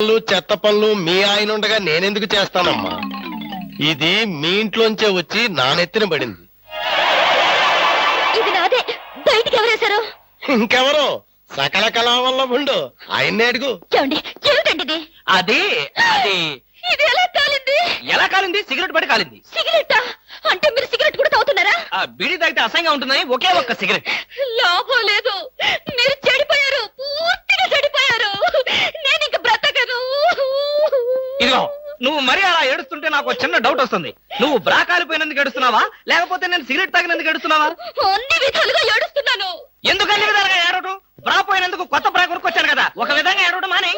పనులు చెత్త పనులు మీ ఆయన ఉండగా నేనెందుకు చేస్తానమ్మా? ఇది మీ ఇంట్లోంచే వచ్చి నా నెత్తిన పడింది. ఇది నాదే. బయటికి ఎవరేశారు? ఇంకెవరో సకల కళావల్లభుండు ఆయన్నే అడుగు. చూడండి, ఏమిటండి ఇది? అది అది ఇది ఎలా కాలింది? ఎలా కాలింది? సిగరెట్ పడి కాలింది. సిగరెట్టా? అంటే మీరు సిగరెట్ కూడా తాగుతున్నారా? ఆ బీడీ తాగితే అసహ్యంగా ఉంటుందని ఒకే ఒక్క సిగరెట్. లాభం లేదు, మీరు చెడిపోయారు, పూర్తిగా చెడిపోయారు. నేను ఇంక బ్రతకను. ఇదిగో నువ్వు మరీ అలా ఏడుస్తుంటే నాకు చిన్న డౌట్ వస్తుంది. నువ్వు బ్రా కాలిపోయినందుకు ఏడుస్తున్నావా, లేకపోతే నేను సిగరెట్ తాగినందుకు ఏడుస్తున్నావా? అన్ని విధాలుగా ఏడుస్తున్నాను. ఎందుకు అన్ని విధాలుగా ఏడవటం? బ్రా పోయినందుకు కొత్త బ్రా కొనుక్కొచ్చాను కదా, ఒక విధంగా ఏడవటం మాని.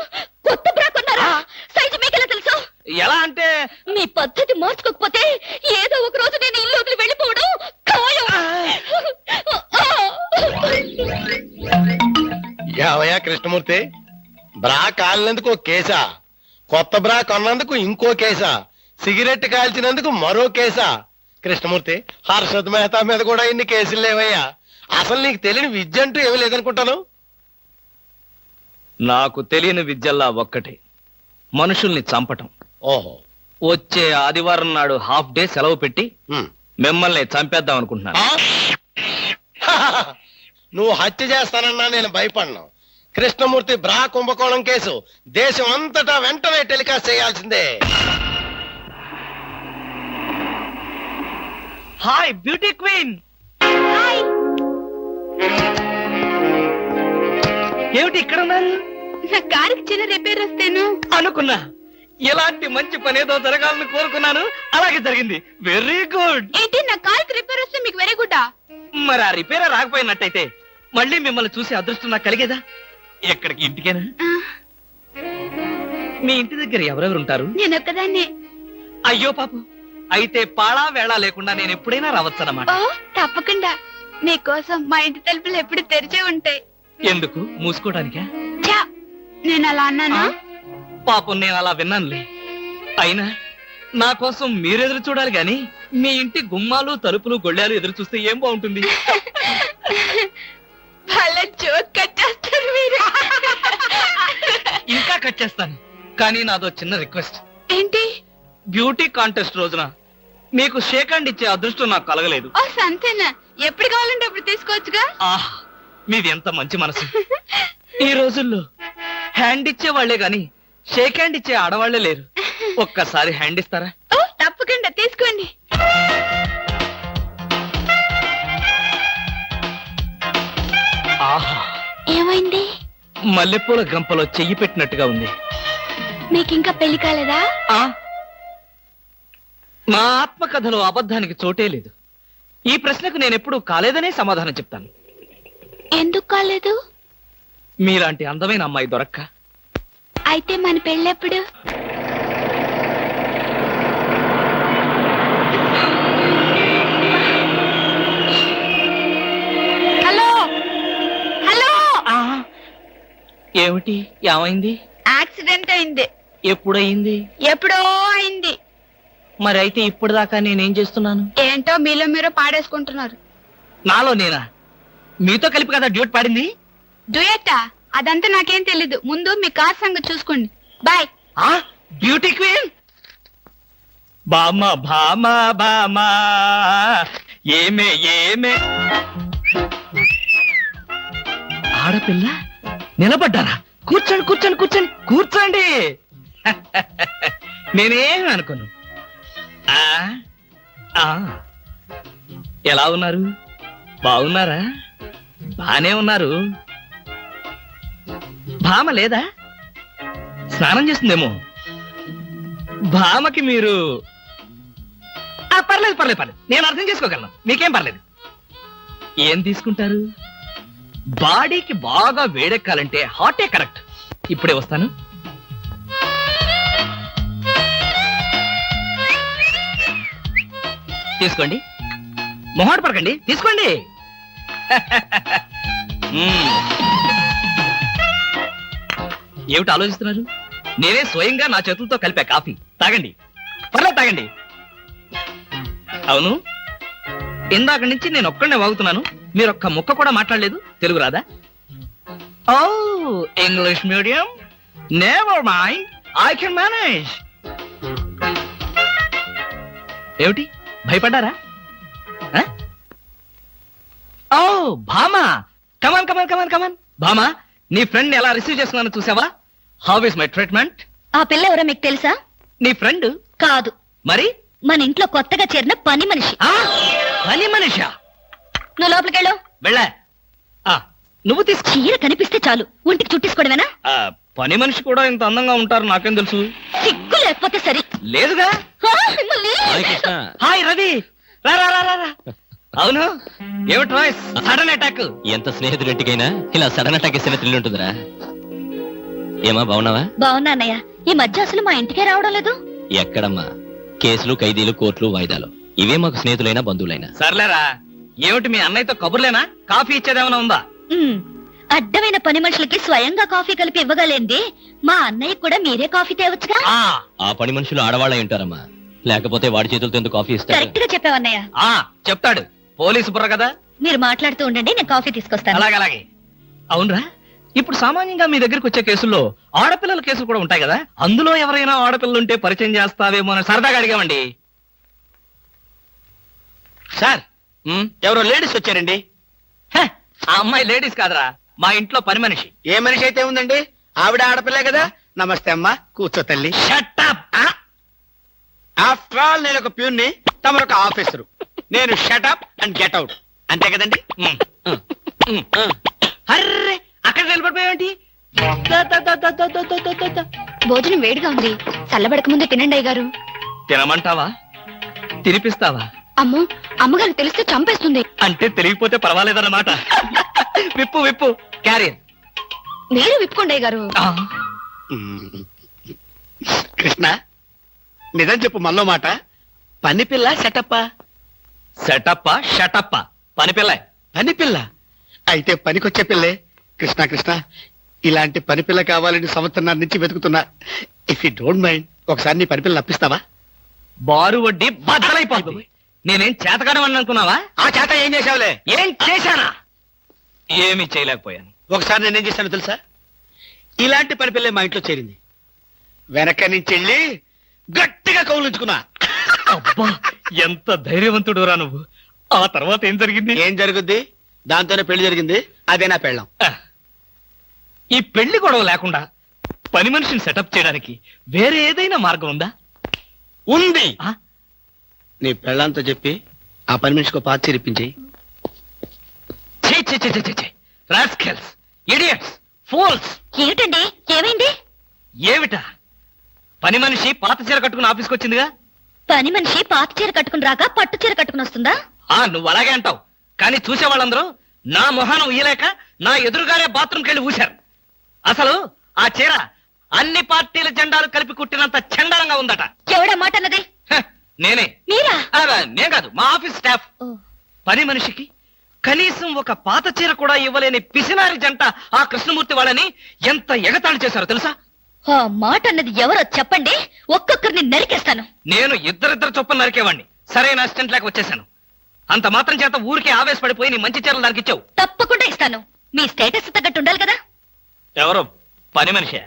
కొత్త బ్రా కొన్నారా? సైజు మీకెలా తెలుసు? ఎలా అంటే మీ పద్ధతి మార్చుకోకపోతే ఏదో ఒక రోజు నేను ఇల్లు వదిలి వెళ్ళిపోవడం ఖాయం. యావయ్యా కృష్ణమూర్తి, బ్రా కాలినందుకు ఒక కేసా, కొత్త బ్రా కొన్నందుకు ఇంకో కేసా, సిగరెట్ కాల్చినందుకు మరో కేసా? కృష్ణమూర్తి, హర్షద్ మెహతా మీద కూడా ఇన్ని కేసులు లేవయ్యా. అసలు నీకు తెలియని విద్య అంటూ ఏమీ లేదనుకుంటాను. నాకు తెలియని విద్యల్లా ఒక్కటే, మనుషుల్ని చంపటం. ఓహో, వచ్చే ఆదివారం నాడు హాఫ్ డే సెలవు పెట్టి ఉమ్. మిమ్మల్ని చంపేద్దాం అనుకుంటున్నాను. ఆ? నువ్వు హత్య చేస్తానన్నా నేను భయపడను. కృష్ణమూర్తి బ్రా కుంభకోణం కేసు దేశం అంతటా వెంటనే టెలికాస్ట్ చేయాల్సిందే. Hi beauty queen. ఏమిటి ఇక్కడ ఉన్నారు? నా కారుకి చిన్న రిపేర్ వస్తేను అనుకున్నా ఇలాంటి మంచి పని ఏదో జరగాలని కోరుకున్నాను, అలాగే జరిగింది. Very good. ఏంటి, నా కారుకి రిపేర్ వస్తే మీకు వెరీ గుడ్డా? మరి ఆ రిపేర్ రాకపోయినట్టయితే మళ్ళీ మిమ్మల్ని చూసి అదృష్టం నాకు కలిగేదా? ఎక్కడికి? ఇంటికేనా? మీ ఇంటి దగ్గర ఎవరెవరు ఉంటారు? నేను ఒక్కదాన్నే. అయ్యో పాపం, అయితే పాళా వేళ లేకుండా నేను ఎప్పుడైనా రావచ్చన్నమాట. ఓ తప్పకుండా, మీకోసం మా ఇంటి తలుపులు ఎప్పుడు తెరిచే ఉంటాయి. ఎందుకు? మూసుకోవడానికా? ఛా, నేను అలా అన్నానా? పాపం నేను అలా విన్నానులే. అయినా నా కోసం మీరెదురు చూడాలి గాని మీ ఇంటి గుమ్మాలు తలుపులు గొళ్ళాలు ఎదురు చూస్తే ఏం బాగుంటుంది? వాళ్ళ జోక్ కట్ చేస్తారు మీరు. ఇంకా కట్ చేస్తాను, కానీ నాదో చిన్న రిక్వెస్ట్. ఏంటి? బ్యూటీ కాంటెస్ట్ రోజున మీకు షేక్ హ్యాండ్ ఇచ్చే అదృష్టం నాకు కలగలేదు. ఓ సంతేనా, ఎప్పుడు కావాలంటే అప్పుడు తీసుకోవచ్చుగా. ఆహ్, మీది ఎంత మంచి మనసు. ఈ రోజుల్లో హ్యాండ్ ఇచ్చే వాళ్లే గాని షేక్ హ్యాండ్ ఇచ్చే ఆడవాళ్లే లేరు. ఒక్కసారి హ్యాండ్ ఇస్తారా? ఓ తప్పకుండా, తీసుకోండి. ఆహా, ఏమైంది? మల్లెపూల గంపలో చెయ్యి పెట్టినట్టుగా ఉంది. మీకింకా పెళ్లి కాలేదా? ఆ, నా ఆత్మకథలో అబద్ధానికి చోటే లేదు. ఈ ప్రశ్నకు నేనెప్పుడు కాలేదనే సమాధానం చెప్తాను. ఎందుకు కాలేదు? మీలాంటి అందమైన అమ్మాయి దొరక్క. అయితే మన పెళ్ళెప్పుడు? Hello hello. ఏమిటి? ఏమైంది? యాక్సిడెంట్ అయింది. ఎప్పుడయింది? ఎప్పుడో అయింది. మరి అయితే ఇప్పుడు దాకా నేనేం చేస్తున్నాను? ఏంటో మీలో మీరు పాడేసుకుంటున్నారు. నాలో నేనా? మీతో కలిపి కదా డ్యూట్ పాడింది. డ్యూయట్టా? అదంతా నాకేం తెలీదు. ముందు మీ కార్ సంగతి చూసుకోండి. బాయ్. ఆ బ్యూటీ క్వీన్. బామా బామా బామా ఏమే ఏమే. ఆడపిల్ల నిలబడ్డారా? కూర్చోండి కూర్చోండి కూర్చోండి కూర్చోండి. నేనేం అనుకోను. ఆ ఆ ఎలా ఉన్నారు? బాగున్నారా? బానే ఉన్నారు. భామ లేదా? స్నానం చేస్తుందేమో. భామకి మీరు పర్లేదు పర్లేదు పర్లేదు, నేను అర్థం చేసుకోగలను. మీకేం పర్లేదు. ఏం తీసుకుంటారు? బాడీకి బాగా వేడెక్కాలంటే హాటే కరెక్ట్. ఇప్పుడే వస్తాను. తీసుకోండి, మొహాట పడకండి, తీసుకోండి. ఏమిటి ఆలోచిస్తున్నారు? నేనే స్వయంగా నా చేతులతో కలిపా కాఫీ. తాగండి, పర్లేదు తాగండి. అవును, ఇందాక నుంచి నేను ఒక్కడనే వాగుతున్నాను, మీరొక్క ముక్క కూడా మాట్లాడలేదు. తెలుగు రాదా? ఓ English medium. Never mind, I can manage. ఏమిటి భయపడ్డారా? ఓ భామా, కమాన్ కమాన్ కమాన్ కమాన్. భామా, నీ ఫ్రెండ్ ఎలా రిసీవ్ చేస్తున్నానో చూసావా? How is my treatment? ఆ పిల్ల ఎవరో మీకు తెలుసా? నీ ఫ్రెండ్ కాదు, మరి? మన ఇంట్లో కొత్తగా చేరిన పని మనిషి. ఆ, పని మనిషా? నువ్వు లోపలికెళ్ళు. వెళ్ళా. నువ్వు తీసుకో. చీర కనిపిస్తే చాలు ఒంటికి చుట్టేసుకోవడమేనా? పని మనిషి కూడా ఇంత అందంగా ఉంటారు నాకేం తెలుసు. సిగ్గు లేకపోతే సరే. లేదుగా. మిమ్మల్ని. హాయ్ రవి, రా రా రా రా. అవును, ఏమిటి వాయిస్ సడన్ అటాక్? ఎంత స్నేహితుడింటికైనా ఇలా సడన్ అటాక్ ఇస్తే థ్రిల్ ఉంటుందిరా. ఏమా బాగున్నావా? బాగున్నా అన్నయ్య. ఈ మధ్య అసలు మా ఇంటికే రావడం లేదు. ఎక్కడమ్మా, కేసులు, ఖైదీలు, కోర్టులు, వాయిదాలు, ఇవే మాకు స్నేహితులైనా బంధువులైనా. సర్లేరా, ఏమిటి మీ అన్నయ్యతో కబుర్లేనా? కాఫీ ఇచ్చేదేమైనా ఉందా? అడ్డమైన పని మనుషులకి స్వయంగా కాఫీ కలిపి ఇవ్వగలేంది మా అన్నయ్య కూడా మీరే కాఫీ తేవచ్చుగా. ఆ పని మనుషులు ఆడవాళ్ళ ఉంటారమ్మా, లేకపోతే వాడి చేతులతో ఎందుకు కాఫీ ఇస్తారు? కరెక్ట్ గా చెప్పావన్నయ్య. చెప్తాడు, పోలీసు బుర్ర కదా. మీరు మాట్లాడుతూ ఉండండి, నేను కాఫీ తీసుకొస్తాను. అలాగే. అవునరా, ఇప్పుడు సామాన్యంగా మీ దగ్గరికి వచ్చే కేసుల్లో ఆడపిల్లల కేసులు కూడా ఉంటాయి కదా, అందులో ఎవరైనా ఆడపిల్లలు ఉంటే పరిచయం చేస్తావేమో అని సరదాగా అడిగామండి. సార్, ఎవరో లేడీస్ వచ్చారండి. ఆ అమ్మాయి లేడీస్ కాదురా, మా ఇంట్లో పని మనిషి. ఏ మనిషి అయితే ఉందండి, ఆవిడ ఆడపిల్లే కదా. నమస్తే అమ్మా, కూర్చో తల్లి. Shut up! ఆఫ్టర్ ఆల్ నేను ఒక ప్యూన్ని, తమరొక ఆఫీసరు. నేను షటప్ అండ్ గెట్ అవుట్, అంతే కదండి. అర్రే, అక్కడ నిలబడిపోయావేంటి? భోజనం వేడిగా ఉంది, చల్లబడక ముందే తినండి అయ్యగారు. తినమంటావా? తినిపిస్తావా? అమ్మో, అమ్మగారు తెలిస్తే చంపేస్తుంది. అంటే తెలియకపోతే పర్వాలేదన్నమాట. విప్పు విప్పు, క్యారియర్. మీరు విప్పుకోండి అయ్యగారు. కృష్ణ, నిజం చెప్పు, మనలో మాట. పని పిల్ల సెటప్పా? సెటప్పా షటప్పా? పని పిల్ల. పని పిల్ల అయితే పనికొచ్చే పిల్లే. కృష్ణ కృష్ణ, ఇలాంటి పని పిల్ల కావాలని సంవత్సరం నుంచి వెతుకుతున్నా. ఇఫ్ యూ డోంట్ మైండ్, ఒకసారి నీ పని పిల్ల అప్పిస్తావా? బారు వడ్డీ బద్దలైపోతుంది. నేనేం చేతకాడమని అనుకున్నావా? ఆ చేత ఏం చేసావులే? ఏం చేశానా? ఏమీ చేయలేకపోయాను. ఒకసారి నేనేం చేశానో తెలుసా? ఇలాంటి పని పిల్లే మా ఇంట్లో చేరింది. వెనక నుంచి వెళ్ళి గట్టిగా కౌలించుకున్నా. అబ్బా, ఎంత ధైర్యవంతుడు రా నువ్వు. ఆ తర్వాత ఏం జరిగింది? ఏం జరుగుద్ది? దాంతోనే పెళ్లి జరిగింది. అదే నా పెళ్ళం. ఈ పెళ్లి గొడవ లేకుండా పని మనిషిని సెటప్ చేయడానికి వేరే ఏదైనా మార్గం ఉందా? ఉంది. ఆ? నీ పెళ్ళంతో చెప్పి ఆ పని మనిషికి పాత చేరిపించేయి. Rascals, idiots, fools. ఏమిటండి, ఏమైంది? ఏమిటా? పని మనిషి పాత చీర కట్టుకుని ఆఫీస్కి వచ్చిందిగా. పని మనిషి పాత చీర కట్టుకుని రాక పట్టు చీర కట్టుకుని వస్తుందా? నువ్వు అలాగే అంటావు, కానీ చూసే వాళ్ళందరూ నా మొహానం ఊయలేక నా ఎదురుగానే బాత్రూమ్కి వెళ్ళి ఊశారు. అసలు ఆ చీర అన్ని పార్టీల జెండాలు కలిపి కుట్టినంత చండాలంగా ఉందట. ఎవడా మాట అన్నది? నేనే. మీరా? నేను కాదు, మా ఆఫీస్ స్టాఫ్. పని మనిషికి కనీసం ఒక పాత చీర కూడా ఇవ్వలేని పిసినారి జంట ఆ కృష్ణమూర్తి వాళ్ళని ఎంత ఎగతాళి చేశారో తెలుసా? ఆ మాట అన్నది ఎవరో చెప్పండి, ఒక్కొక్కరిని నరికేస్తాను. నేను ఇద్దరిద్దరు చొప్పున నరికేవాడిని. సరైన అసిస్టెంట్ లేక వచ్చేసాను. అంత మాత్రం చేత ఊరికే ఆవేశపడిపోయి నీ మంచి చీరలు దానికి ఇచ్చావు. తప్పకుండా ఇస్తాను. మీ స్టేటస్ తగ్గట్టు ఉండాలి కదా. ఎవరో పని మనిషి.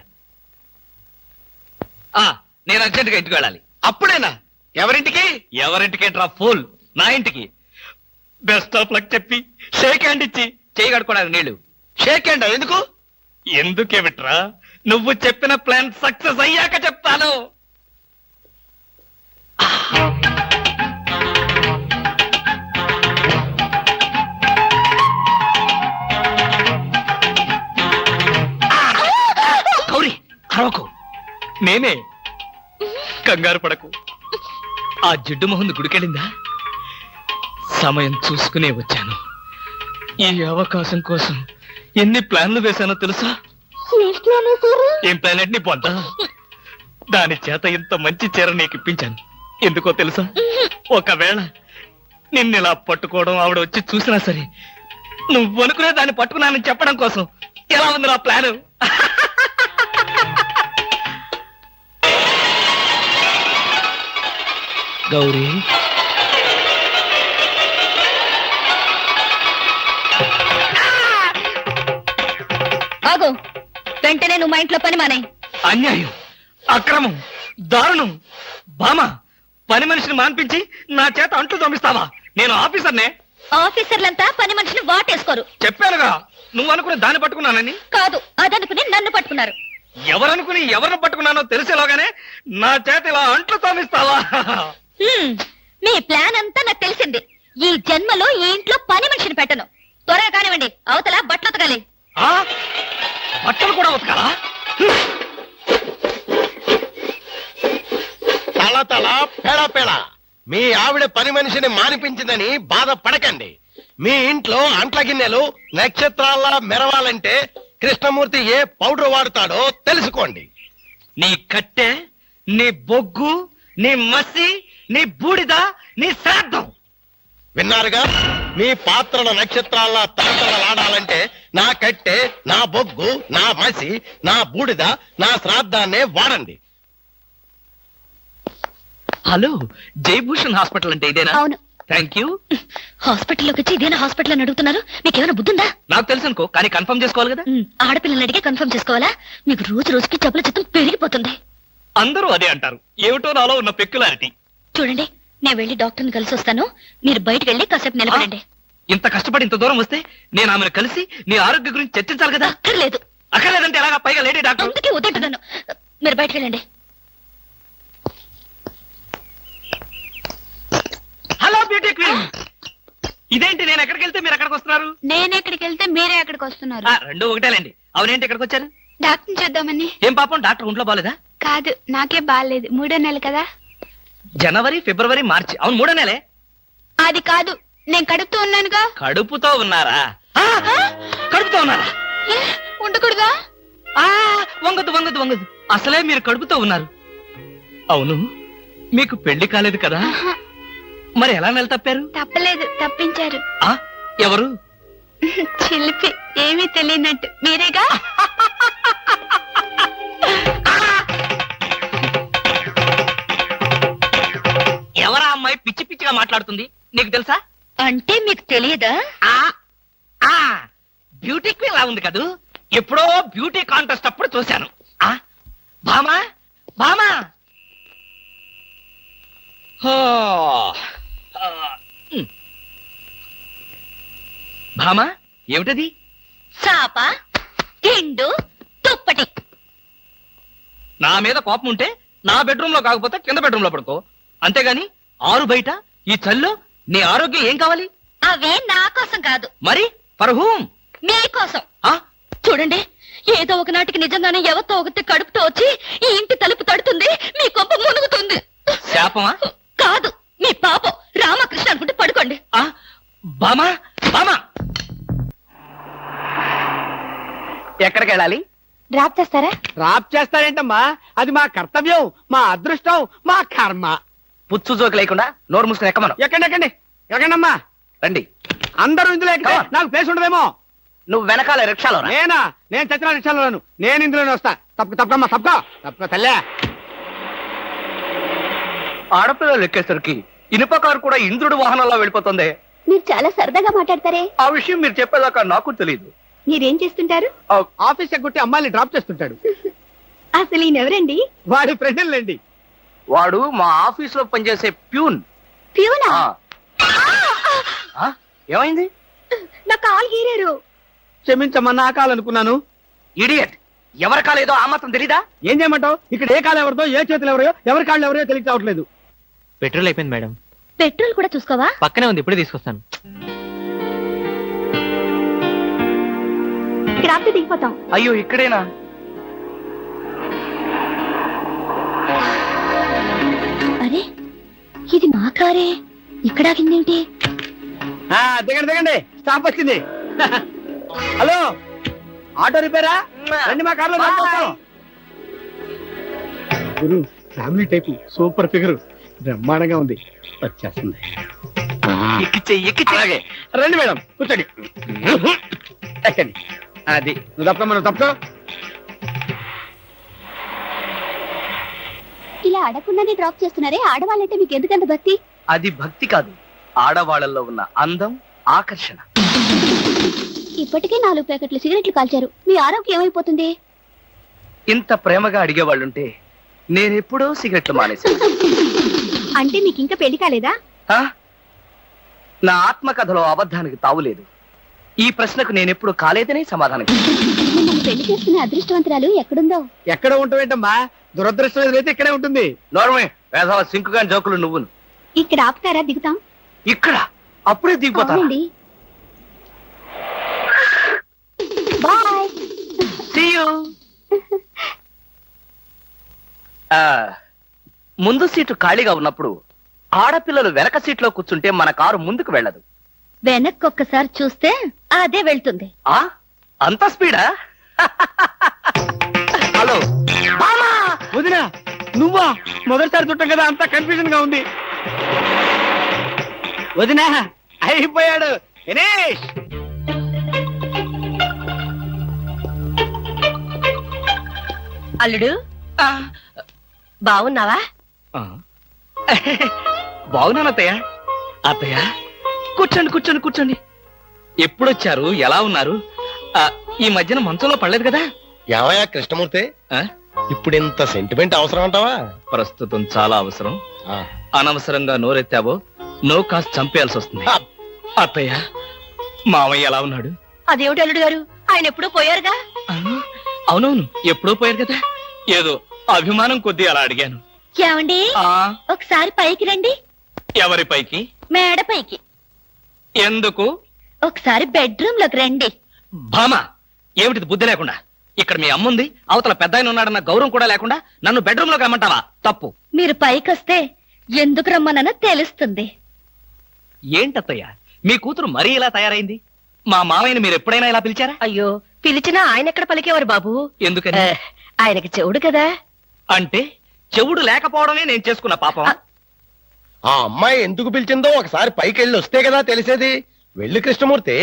నేను అర్జెంటుగా ఇంటికి వెళ్ళాలి. అప్పుడేనా? ఎవరింటికి? ఎవరింటికి డ్రా ఫూల్, నా ఇంటికి. బెస్ట్ ఆఫ్ లక్ చెప్పి షేక్ హ్యాండ్ ఇచ్చి చేయి కడుకోవడానికి నీళ్లు. షేక్ హ్యాండ్ ఎందుకు? ఎందుకే విట్రా, నువ్వు చెప్పిన ప్లాన్ సక్సెస్ అయ్యాక చెప్తాను. గౌరీ, అరవకు. నేనే. కంగారు పడకు. ఆ జిడ్డు మొహంది గుడికెళ్ళిందా? సమయం చూసుకునే వచ్చాను. ఈ అవకాశం కోసం ఎన్ని ప్లాన్లు వేశానో తెలుసా? ఏం ప్లాన్ అంటే నీ పొంద? దాని చేత ఇంత మంచి చీర నీకు ఇప్పించాను. ఎందుకో తెలుసా? ఒకవేళ నిన్నిలా పట్టుకోవడం ఆవిడ వచ్చి చూసినా సరే, నువ్వు అనుకునే దాన్ని పట్టుకున్నానని చెప్పడం కోసం. ఎలా ఉంది నా ప్లాన్? గౌరీ, ఆగు. వెంటనే నువ్వు మా ఇంట్లో పని మానే. అన్యాయం, అక్రమం, దారుణం. బామ, పని మనిషిని మాన్పించి నా చేత అంట్లు తోమిస్తావా? నేను ఆఫీసర్నే. ఆఫీసర్లంతా పని మనిషిని వాటేసుకోరు. చెప్పానుగా, నువ్వు అనుకుని దాన్ని పట్టుకున్నానని. కాదు, అదనుకుని నన్ను పట్టుకున్నారు. ఎవరనుకుని ఎవరిని పట్టుకున్నానో తెలిసేలోగానే నా చేత ఇలా అంట్లు తోమిస్తావా? మీ ప్లాన్ అంతా నాకు తెలిసింది. ఈ జన్మలో ఈ ఇంట్లో పని మనిషిని పెట్టను. త్వరగా కానివ్వండి, అవతల బట్టలు ఉతకాలి. ఆ? బట్టలు కూడా ఉతకాలా? తల తల పెడ పెడ. మీ ఆవిడ పని మనిషిని మానిపించిందని బాధపడకండి. మీ ఇంట్లో అంట్ల గిన్నెలు నక్షత్రాల్లా మెరవాలంటే కృష్ణమూర్తి ఏ పౌడర్ వాడతాడో తెలుసుకోండి. నీ కట్టె, నీ బొగ్గు, నీ మసి, నీ బూడిద, నీ శ్రాద్ధం. విన్నారుగా? మీ పాత్రల నక్షత్రాల్లా తలతలలాడాలంటే నా కట్టె, నా బొగ్గు, నా మసి, నా బూడిద, నా శ్రాద్ధాన్నే వాడండి. హలో, జయభూషణ్ హాస్పిటల్ అంటే ఇదేనా? అవును. Thank you. హాస్పిటల్లోకి వచ్చి ఇదేనా హాస్పిటల్ అని అడుగుతున్నారు? మీకేమైనా బుద్ధుందా? నాకు తెలుసు అనుకో, కానీ కన్ఫర్మ్ చేసుకోవాలి కదా. ఆడపిల్లల్ని అడిగే కన్ఫర్మ్ చేసుకోవాలా? మీకు రోజు రోజుకి జబ్బుల చిత్తం పెరిగిపోతుంది. అందరూ అదే అంటారు. ఏమిటో నాలో ఉన్న పెక్యులారిటీ. చూడండి, నేను వెళ్ళి డాక్టర్ని కలిసి వస్తాను. మీరు బయటకు వెళ్ళి కాసేపు నిలబడండి. ఇంత కష్టపడి ఇంత దూరం వస్తే నేను ఆమెను కలిసి నీ ఆరోగ్య గురించి చర్చించాలి కదా. అక్కర్లేదు. అక్కర్లేదంటే ఎలాగా? పైగా లేడీ డాక్టర్. అందుకే వద్దంటున్నాను. మీరు బయటకు వెళ్ళండి. Hello beauty queen. ఇదేంటి, నేను ఎక్కడికి వెళ్తే మీరు ఎక్కడికి వస్తున్నారు? నేను ఎక్కడికి వెళ్తే మీరే ఎక్కడికి వస్తున్నారు. రెండు ఒకటేలేండి. అవునేంటి ఎక్కడికి వచ్చారు? డాక్టర్ చూద్దామని. ఏం పాపం, డాక్టర్ ఒంట్లో బాలేదా? కాదు, నాకే బాగాలేదు. 3వ నెల కదా. జనవరి, ఫిబ్రవరి, మార్చి. అవును, 3వ నెలే. అది కాదు, నేను కడుపుతూ ఉన్నానుగా. కడుపుతో ఉన్నారా? కడుపుతో ఉన్నారా? ఉండకూడదా? వంగదు వంగదు వంగదు. అసలే మీరు కడుపుతో ఉన్నారు. అవును, మీకు పెళ్లి కాలేదు కదా? మరి ఎలా నెల తప్పారు? తప్పలేదు, తప్పించారు. ఎవరు? చిలిపి, ఏమీ తెలియనట్టు. మీరేగా? ఎవరా అమ్మాయి పిచ్చి పిచ్చిగా మాట్లాడుతుంది? నీకు తెలుసా? అంటే మీకు తెలియదా? బ్యూటీ క్వీన్ లా ఉంది కదూ. ఎప్పుడో బ్యూటీ కాంటెస్ట్ అప్పుడు చూశాను. భామా, భామా. భామా, ఏమిటది? చాప, తిండు, దుప్పటి. నా మీద కోపం ఉంటే నా బెడ్రూమ్ లో కాకపోతే కింద బెడ్రూమ్ లో పడుకో. అంతేగాని ఆరు బయట ఈ చల్లో నీ ఆరోగ్యం ఏం కావాలి? అవే నా కోసం కాదు. మరి ఫర్ హూమ్? మీకోసం. చూడండి, ఏదో ఒకనాటికి నిజంగానే ఎవరితో ఒకటి కడుపుతో వచ్చి ఈ ఇంటి తలుపు తడుతుంది, మీ కొంప మునుగుతుంది. శాపమా? కాదు, మీ పాపం. రామకృష్ణ అనుకుంటే పడుకోండి. బామా, బామా. ఎక్కడికి వెళ్ళాలి? డ్రాప్ చేస్తారా? డ్రాప్ చేస్తారేంటమ్మా? అది మా కర్తవ్యం, మా అదృష్టం, మా కర్మ. పుచ్చు జోకి లేకుండా నోరు మూసుకుని ఎక్కమను. ఎక్కండి ఎక్కండి ఎక్కండమ్మా. రండి. అందరూ ఇందులో ఎక్కితే నాకు ప్లేస్ ఉండదేమో. నువ్వు వెనకాల రిక్షాలో రా. నేనా? నేను చచ్చిన రిక్షాలోను. నేను ఇందులోనే వస్తా. తప్పకమ్మా, తప్పక తల్లే. ఆడపిల్లలు ఎక్కేసరికి ఇనుప కారు కూడా ఇంద్రుడు వాహనంలో వెళ్ళిపోతుంది. మీరు చాలా సరదాగా మాట్లాడతారే. ఆ విషయం మీరు చెప్పేదాకా నాకు తెలియదు. మీరేం చేస్తుంటారు? ఆఫీస్ ఎగ్గొట్టి అమ్మాయిని డ్రాప్ చేస్తుంటాడు. అసలు ఈయనెవరండి? వాడి ఫ్రెండ్లండి. వాడు మా ఆఫీస్ లో పనిచేసే ప్యూన్. ప్యూనా? ఏమైంది? నా కాల్ గీరారు. క్షమించమ్మా, నా కాలనుకున్నాను. ఇడియట్, ఎవరి కాలేదో ఆ మాత్రం తెలీదా? ఏం చేయమంటావు? ఇక్కడ ఏ కాలు ఎవరితో, ఏ చేతులు ఎవరో, ఎవరి కాళ్ళు ఎవరో తెలియక రావట్లేదు. పెట్రోల్ అయిపోయింది మేడం. పెట్రోల్ కూడా చూసుకోవా? పక్కనే ఉంది, ఇప్పుడే తీసుకొస్తాను. ఇక్కడ ఆపితే దిగిపోతాం. అయ్యో, ఇక్కడేనా? అరే, ఇది మా కారే. ఇక్కడ ఆగిందేమిటి? దిగండి దిగండి, స్టాప్ వచ్చింది. హలో, ఆటో రిపేరా? రండి, మా కార్లో గురు. ఫ్యామిలీ టైప్, సూపర్ ఫిగర్, బ్రహ్మాండంగా ఉంది. వచ్చేస్తుంది. అలాగే రండి మేడం, కూర్చోండి. ఎక్కండి. అది నువ్వు తప్పకమ్మా, నువ్వు తప్పుకో. ఇలా అడగకుండానే డ్రాప్ చేస్తున్నారే, ఆడవాళ్ళంటే మీకు ఎందుకంత భక్తి? అది భక్తి కాదు, ఆడవాళ్ళల్లో ఉన్న అందం, ఆకర్షణ. ఇప్పటికే 4 ప్యాకెట్లు సిగరెట్లు కాల్చారు. మీ ఆరోగ్యం ఏమైపోతుంది? ఇంత ప్రేమగా అడిగేవాళ్ళుంటే నేనెప్పుడో సిగరెట్లు మానేశాను. అంటే మీకు ఇంకా పెళ్లి కాలేదా? ఆ? నా ఆత్మకథలో అబద్ధానికి తావులేదు. ఈ ప్రశ్నకు నేనెప్పుడు కాలేదనే సమాధానం ఇస్తాను. మిమ్మల్ని పెళ్లి చేసుకునే అదృష్టవంతురాలు ఎక్కడుందో? ఎక్కడ ఉంటావేంటమ్మా, దురదృష్టం ఎదురైతే ఇక్కడే ఉంటుంది. నోర్మే వేసవ సింకుగాని జోకులు నువ్వును. ఇక్కడ ఆపుతారా? దిగుతాం. ఇక్కడ అప్పుడే దిగిపోతా. అవునండి. బాయ్. See you. ముందు సీటు ఖాళీగా ఉన్నప్పుడు ఆడపిల్లలు వెనక సీట్లో కూర్చుంటే మన కారు ముందుకు వెళ్ళదు. వెనక్కి ఒక్కసారి చూస్తే అదే వెళ్తుంది. ఆ అంత స్పీడా? హలో వదినా, నువ్వా? మొదటిసారి చుట్టాం కదా, అంతా కన్ఫ్యూజన్ గా ఉంది. వదినా, అయిపోయాడు దినేష్. అల్లుడు బాగున్నావా? బాగున్నాను అత్తయ్య. అత్తయ్య కూర్చోండి కూర్చోండి కూర్చోండి. ఎప్పుడొచ్చారు? ఎలా ఉన్నారు? ఈ మధ్యన మంచంలో పడలేదు కదా? ఏమయ్యా కృష్ణమూర్తి, ఆ? ఇప్పుడు ఇంత సెంటిమెంట్ అవసరం అంటావా? ప్రస్తుతం చాలా అవసరం. ఆ, అనవసరంగా నోరెత్తావో నో కాస్త చంపేయాల్సి వస్తుంది. ఆ, అత్తయ్య మావయ్య ఎలా ఉన్నాడు? అదేమిటి అల్లుడు గారు, ఆయన ఎప్పుడూ పోయారుగా. ఆ, అవునవును ఎప్పుడో పోయారు కదా. ఏదో అభిమానం కొద్దీ అలా అడిగాను. ఏమండి, ఆ ఒకసారి పైకి రండి. ఎవరి పైకి? మేడ పైకి. ఎందుకు? ఒకసారి బెడ్రూమ్ లోకి రండి. భామ, ఏమిటిది బుద్ధి లేకుండా? ఇక్కడ మీ అమ్ముంది, అవతల పెద్ద ఆయన ఉన్నాడన్న గౌరవం కూడా లేకుండా నన్ను బెడ్రూమ్ లోకి రమ్మంటావా? తప్పు. మీరు పైకొస్తే ఎందుకు రమ్మనో తెలుస్తుంది. ఏంటత్తయ్య మీ కూతురు మరీ ఇలా తయారైంది? మా మామయ్యని మీరు ఎప్పుడైనా ఇలా పిలిచారా? అయ్యో, పిలిచినా ఆయన ఎక్కడ పలికేవారు బాబు? ఎందుకని? ఆయనకి చెవుడు కదా. అంటే చెవుడు లేకపోవడమే నేను చేసుకున్న పాపం. ఆ అమ్మాయి ఎందుకు పిలిచిందో ఒకసారి పైకి వెళ్ళి వస్తే కదా తెలిసేది. వెళ్ళి కృష్ణమూర్తి.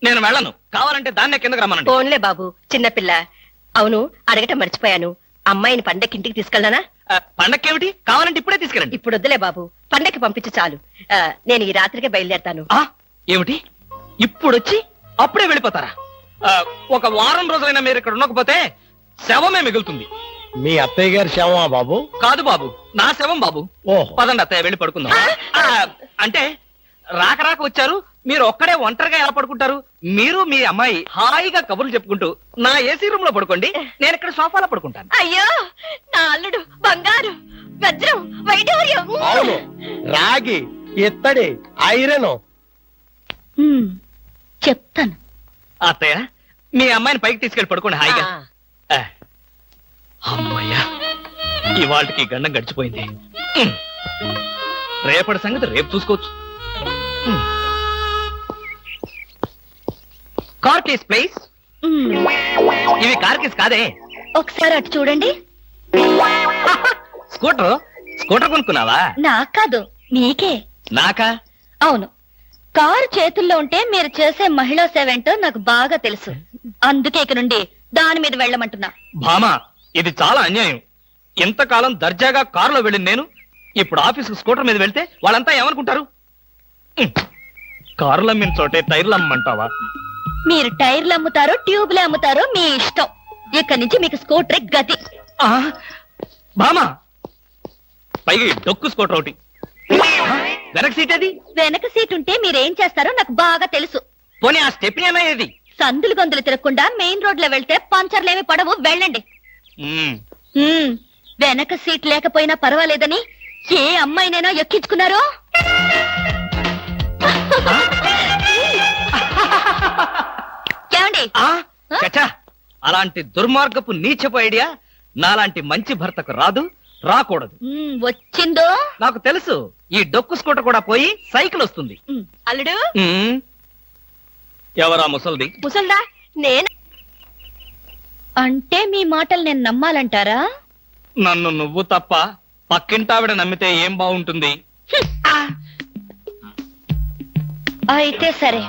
నేను వెళ్ళను. కావాలంటే దాన్నే కిందకు రమ్మనండి. ఫోన్లే బాబు, చిన్నపిల్ల. అవును, అడగటం మర్చిపోయాను. అమ్మాయిని పండక్కి ఇంటికి తీసుకెళ్ళనా? పండక్కేమిటి? కావాలంటే ఇప్పుడే తీసుకెళ్ళండి. ఇప్పుడు వద్దులే బాబు, పండక్కి పంపించు చాలు. నేను ఈ రాత్రికే బయలుదేరతాను. ఆ ఏమిటి ఇప్పుడొచ్చి అప్పుడే వెళ్ళిపోతారా? ఒక వారం రోజులైనా మీరు ఇక్కడ ఉండకపోతే శవమే మిగులుతుంది. మీ అత్తయ్య గారి శవమా బాబు? కాదు బాబు, నా శవం బాబు. ఓహో, పదండి అత్తయ్య వెళ్ళి పడుకుందాం. అంటే రాక రాక వచ్చారు, మీరు ఒక్కడే ఒంటరిగా ఎలా పడుకుంటారు? మీరు మీ అమ్మాయి హాయిగా కబుర్లు చెప్పుకుంటూ నా ఏసీ రూమ్ లో పడుకోండి, నేను ఇక్కడ సోఫాలో పడుకుంటాను. అయ్యో, నా అల్లుడు బంగారు, వజ్రం, వైఢూర్యం. అవును, రాగి, ఇత్తడి, ఐరన్. చెప్తాను. అత్తయ్య మీ అమ్మాయిని పైకి తీసుకెళ్ళి పడుకోండి హాయిగా. ఆ, అమ్మయ్యా, ఇవాళకి గండం గడిచిపోయింది. రేపటి సంగతి రేపు చూసుకోవచ్చు. Car case please. ఇవి కార్ కేస్ కాదే. ఒకసారి అటు చూడండి. స్కూటర్ స్కూటర్ కొనుక్కున్నావా? నాకు కాదు, నీకే. నాకా? అవును, కారు చేతుల్లో ఉంటే మీరు చేసే మహిళా సేవ ఏంటో నాకు బాగా తెలుసు. అందుకే ఇక నుండి దాని మీద వెళ్ళమంటున్నా. భామా, ఇది చాలా అన్యాయం. ఇంతకాలం దర్జాగా కారులో వెళ్ళింది నేను, ఇప్పుడు ఆఫీసుకు స్కూటర్ మీద వెళ్తే వాళ్ళంతా ఏమనుకుంటారు? కారులు అమ్మిన చోటే టైర్లు అమ్మంటావా? మీరు టైర్లు అమ్ముతారో ట్యూబ్లు అమ్ముతారో మీ ఇష్టం. ఇక్కడి నుంచి మీకు స్కూటర్ గతి. ఆ, భామా, పైగా ఈ డొక్కు స్కూటర్ ఒకటి. వెనక సీట్ అది. వెనక సీట్ ఉంటే మీరేం చేస్తారో నాకు బాగా తెలుసు. పోనీ ఆ స్టెప్ని అనేది. సందులు గొంతులు తిరగకుండా మెయిన్ రోడ్ లో వెళ్తే పంచర్లేమి పడవు, వెళ్ళండి. వెనక సీట్ లేకపోయినా పర్వాలేదని ఏ అమ్మాయినైనా ఎక్కించుకున్నారో? ఏమండి? చచ్చా, అలాంటి దుర్మార్గపు నీచపు ఐడియా నాలాంటి మంచి భర్తకు రాదు, రాకూడదు. వచ్చిందో? నాకు తెలుసు. ఈ డొక్కు స్కూటర్ కూడా పోయి సైకిల్ వస్తుంది. అల్లుడు, ఎవరా ముసల్ది? ముసల్దా? నేను. అంటే మీ మాటలు నేను నమ్మాలంటారా? నన్ను నువ్వు తప్ప పక్కింటావిడ నమ్మితే ఏం బాగుంటుంది? అయితే సరే,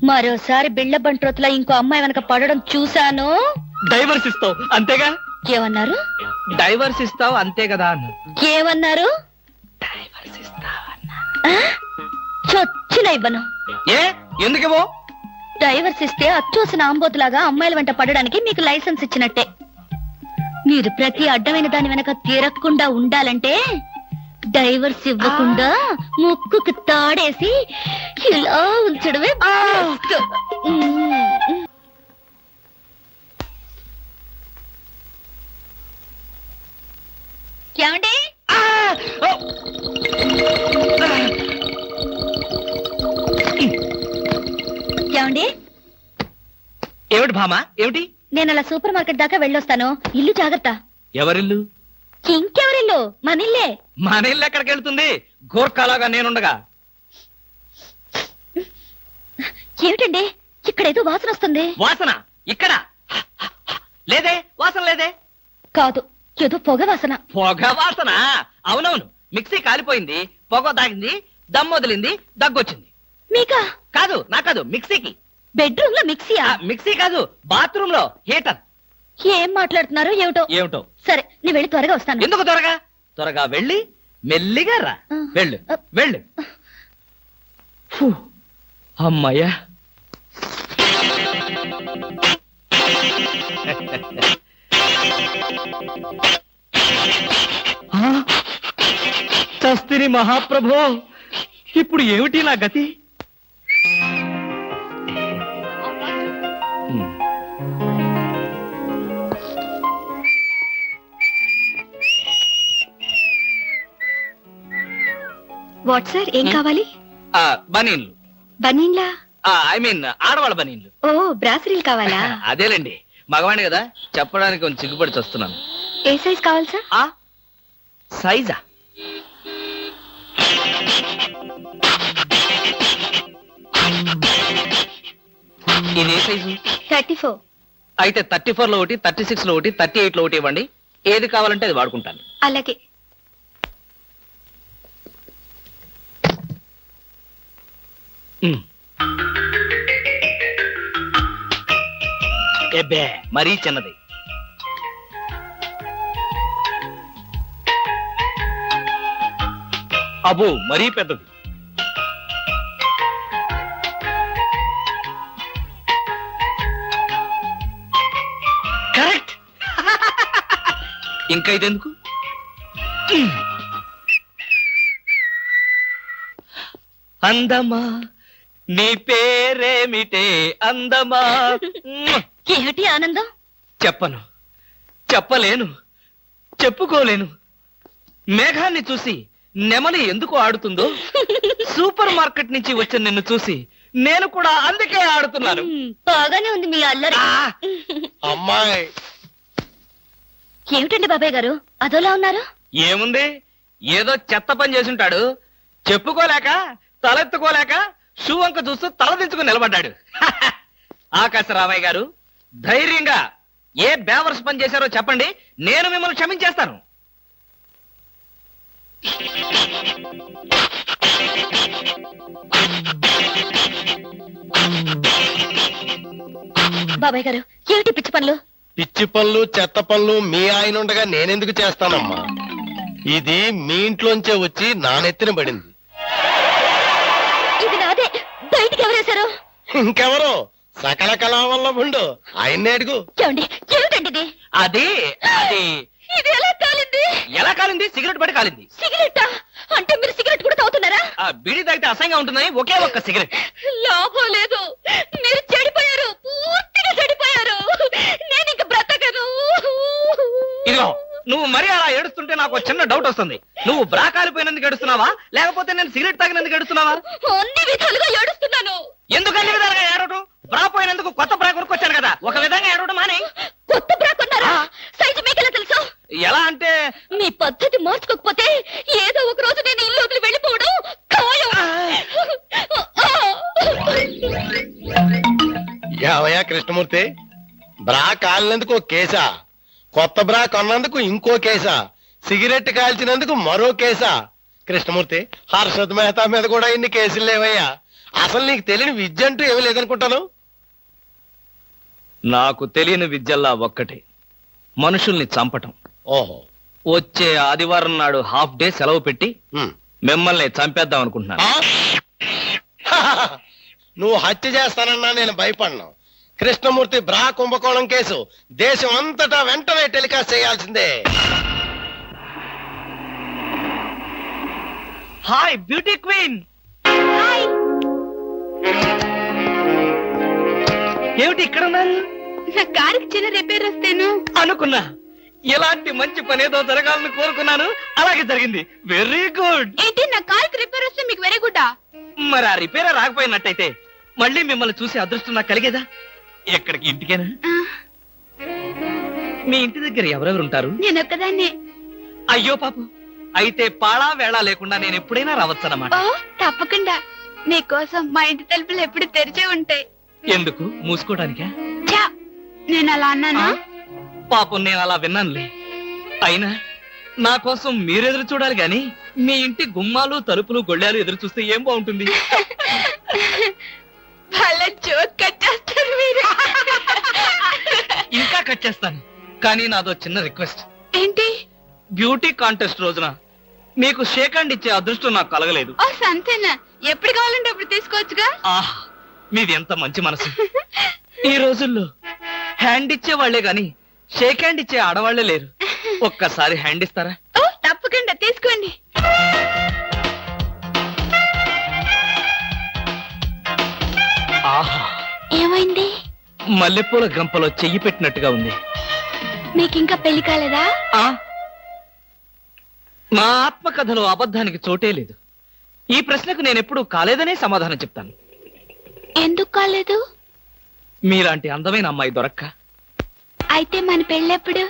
మరోసారి బిళ్ళ బంట్రోతులా ఇంకో అమ్మాయి వెనక పడడం చూశాను. డైవర్స్ ఇస్తావు అంతేగా? ఏమన్నారు? డైవర్స్ ఇస్తావు అంతే కదా అన్న. ఏమన్నారు? డైవర్స్ ఇస్తావన్నా. చొచ్చిన ఇవ్వను. ఏ ఎందుకేమో? డైవర్స్ ఇస్తే అచ్చూసిన ఆంబోతులాగా అమ్మాయిల వెంట పడడానికి మీకు లైసెన్స్ ఇచ్చినట్టే. మీరు ప్రతి అడ్డమైన దాని వెనక తిరగకుండా ఉండాలంటే డైవర్స్ ఇవ్వకుండా ముక్కుకు తాడేసి ఇలా ఉంచడమే best. ఏమండి ఏమండి ఏమిటి భామా ఏమిటి? నేను అలా సూపర్ మార్కెట్ దాకా వెళ్ళొస్తాను. ఇల్లు జాగ్రత్త. ఎవరిల్లు? ఇంకెవరిల్లు? మనిల్లే. మన ఇల్లు ఎక్కడికి వెళ్తుంది? గోర్ఖాలాగా నేనుండగా. ఏమిటండి ఇక్కడేదో వాసన వస్తుంది. వాసన ఇక్కడ లేదే, వాసన లేదే. కాదు, ఏదో పొగ వాసన. పొగ వాసన? అవునవును, మిక్సీ కాలిపోయింది, పొగ తాగింది, దమ్ వదిలింది, దగ్గొచ్చింది. మీకా? కాదు, నా కాదు, మిక్సీకి. బెడ్రూమ్ లో మిక్సీయా? మిక్సీ కాదు, బాత్రూమ్ లో హీటర్. ఏం మాట్లాడుతున్నారో ఏమిటో. ఏమిటో? సరే, నేను వెళ్ళి త్వరగా వస్తాను. ఎందుకు త్వరగా? త్వరగా వెళ్ళి మెల్లిగా రా. వెళ్ళు వెళ్ళు. ఫు, అమ్మయ్యా. చస్తిని మహాప్రభు, ఇప్పుడు ఏమిటి నా గతి? వాట్ సార్, ఏం కావాలి? బనీన్లు. బనీన్లా? ఐ మీన్ ఆడవాళ్ళ బనీన్లు. ఓ, బ్రాసరీలు కావాలా? అదేలేండి, మగవాణి కదా, చెప్పడానికి కొంచెం సిగ్గుపడి వస్తున్నాను. ఏ సైజ్ కావాలి సార్? సైజా? ఇది ఏ సైజు? 34. అయితే 34 లో ఒకటి, 36 లో ఒకటి, 38 లో ఒకటి ఇవ్వండి. ఏది కావాలంటే అది వాడుకుంటాను. అలాగే. ఎబ్బే, మరీ చిన్నది. అబ్బో, మరీ పెద్దది. కరెక్ట్. ఇంకా ఇదెందుకు? అందమా నీ పేరేమిటే అందమా? ఏమిటి ఆనందం? చెప్పను, చెప్పలేను, చెప్పుకోలేను. మేఘాన్ని చూసి నెమలి ఎందుకు ఆడుతుందో, సూపర్ మార్కెట్ నుంచి వచ్చిన నిన్ను చూసి నేను కూడా అందుకే ఆడుతున్నాను. బాగానే ఉంది మీ అల్లరి. అమ్మాయి ఏమిటండి బాబాయ్ గారు అదోలా ఉన్నారు? ఏముంది, ఏదో చెత్త పని చేసుంటాడు, చెప్పుకోలేక తలెత్తుకోలేక షూ వంక చూస్తూ తలదించుకుని నిలబడ్డాడు. ఆకాశరామయ్య గారు, ధైర్యంగా ఏ బేవర్స్ పని చేశారో చెప్పండి, నేను మిమ్మల్ని క్షమించేస్తాను. బాబాయ్ గారు ఏమిటి పిచ్చి పనులు? పిచ్చి పనులు చెత్త పనులు మీ ఆయన ఉండగా నేనెందుకు చేస్తానమ్మా? ఇది మీ ఇంట్లోంచే వచ్చి నా నెత్తిన పడింది. ఇది నాదే, బయటికి ఎవరేశారు? ఇంకెవరో సకల కళావల్లభుండు, ఆయన్నే అడుగు. ఏమండి ఏమిటండి ఇది? అది అది ఇది ఎలా కాలింది? ఎలా కాలింది? సిగరెట్ పడి కాలింది. సిగరెట్టా? అంటే మీరు సిగరెట్ కూడా తాగుతున్నారా? ఆ బీడీ తాగితే అసహ్యంగా ఉంటుందని ఒకే ఒక్క సిగరెట్. లాభం లేదు, మీరు చెడిపోయారు, పూర్తిగా చెడిపోయారు. నేను ఇంక బ్రతకను. ఇదిగో, నువ్వు మరీ అలా ఏడుస్తుంటే నాకు ఒక చిన్న డౌట్ వస్తుంది. నువ్వు బ్రా కాలిపోయినందుకు ఏడుస్తున్నావా, లేకపోతే నేను సిగరెట్ తాగినందుకు ఏడుస్తున్నావా? అన్ని విధాలుగా ఏడుస్తున్నాను. ఎందుకు అన్ని విధాలుగా ఏడవటం? బ్రా పోయినందుకు కొత్త బ్రా కొనుక్కొచ్చాను కదా, ఒక విధంగా ఏడవడం మానే. కొత్త బ్రా కొన్నారా? సైజు మీకెలా తెలుసు? ఎలా అంటే, మీ పద్ధతి మార్చుకోకపోతే ఏదో ఒక రోజు నేను ఇల్లు వదిలి వెళ్ళిపోవడం ఖాయం. యావయ్యా కృష్ణమూర్తి, బ్రా కాలినందుకు ఒక కేసా, కొత్త బ్రా కొన్నందుకు ఇంకో కేసా, సిగరెట్ కాల్చినందుకు మరో కేసా? కృష్ణమూర్తి, హర్షద్ మెహతా మీద కూడా ఇన్ని కేసులు లేవయ్యా. అసలు నీకు తెలియని విద్య అంటూ ఏమీ లేదనుకుంటాను. నాకు తెలియని విద్యల్లా ఒక్కటే, మనుషుల్ని చంపటం. ఓహో, వచ్చే ఆదివారం నాడు హాఫ్ డే సెలవు పెట్టి ఉమ్. మిమ్మల్ని చంపేద్దాం అనుకుంటున్నాను. ఆ? నువ్వు హత్య చేస్తానన్నా నేను భయపడను, కృష్ణమూర్తి బ్రా కుంభకోణం కేసు దేశం అంతటా వెంటనే టెలికాస్ట్ చేయాల్సిందే. Hi beauty queen. ఏమిటి ఇక్కడ ఉన్నారు? నా కారుకి చిన్న రిపేర్ వస్తేను అనుకున్నా ఇలాంటి మంచి పని ఏదో జరగాలని కోరుకున్నాను, అలాగే జరిగింది. Very good. ఏంటి నా కారుకి రిపేర్ వస్తే మీకు వెరీ గుడ్? మరి ఆ రిపేర్ రాకపోయినట్టయితే మళ్ళీ మిమ్మల్ని చూసి అదృష్టం నాకు కలిగేదా? ఎక్కడికి? ఇంటికేనా? మీ ఇంటి దగ్గర ఎవరెవరు ఉంటారు? నేను ఒక్కదాన్నే. అయ్యో పాపం, అయితే పాళా వేళ లేకుండా నేను ఎప్పుడైనా రావచ్చన్నమాట. ఓ తప్పకుండా, మీకోసం మా ఇంటి తలుపులు ఎప్పుడు తెరిచే ఉంటాయి. ఎందుకు? మూసుకోవడానికా? ఛా, నేను అలా అన్నానా? పాపం నేను అలా విన్నానులే. అయినా నా కోసం మీరెదురు చూడాలి గాని మీ ఇంటి గుమ్మాలు తలుపులు గొళ్ళాలు ఎదురు చూస్తే ఏం బాగుంటుంది? వాళ్ళ జోక్ కట్టేస్తారు మీరు. ఇంకా కట్ చేస్తాను, కానీ నాదో చిన్న రిక్వెస్ట్. ఏంటి? బ్యూటీ కాంటెస్ట్ రోజున మీకు షేక్ హ్యాండ్ ఇచ్చే అదృష్టం నాకు కలగలేదు. ఓ సంతేనా, ఎప్పుడు కావాలంటే అప్పుడు తీసుకోవచ్చుగా. ఆహ్, మీది ఎంత మంచి మనసు. ఈ రోజుల్లో హ్యాండ్ ఇచ్చే వాళ్లే గాని షేక్ హ్యాండ్ ఇచ్చే ఆడవాళ్లే లేరు. ఒక్కసారి హ్యాండ్ ఇస్తారా? ఓ తప్పకుండా తీసుకోండి. ఆహా, ఏమైంది? మల్లెపూల గంపలో చెయ్యి పెట్టినట్టుగా ఉంది. మీకింకా పెళ్లి కాలేదా? ఆ నా ఆత్మకథలో అబద్ధానికి చోటే లేదు. ఈ ప్రశ్నకు నేనెప్పుడు కాలేదనే సమాధానం చెప్తాను. ఎందుకు కాలేదు? మీలాంటి అందమైన అమ్మాయి దొరక్క. అయితే మన పెళ్ళెప్పుడు?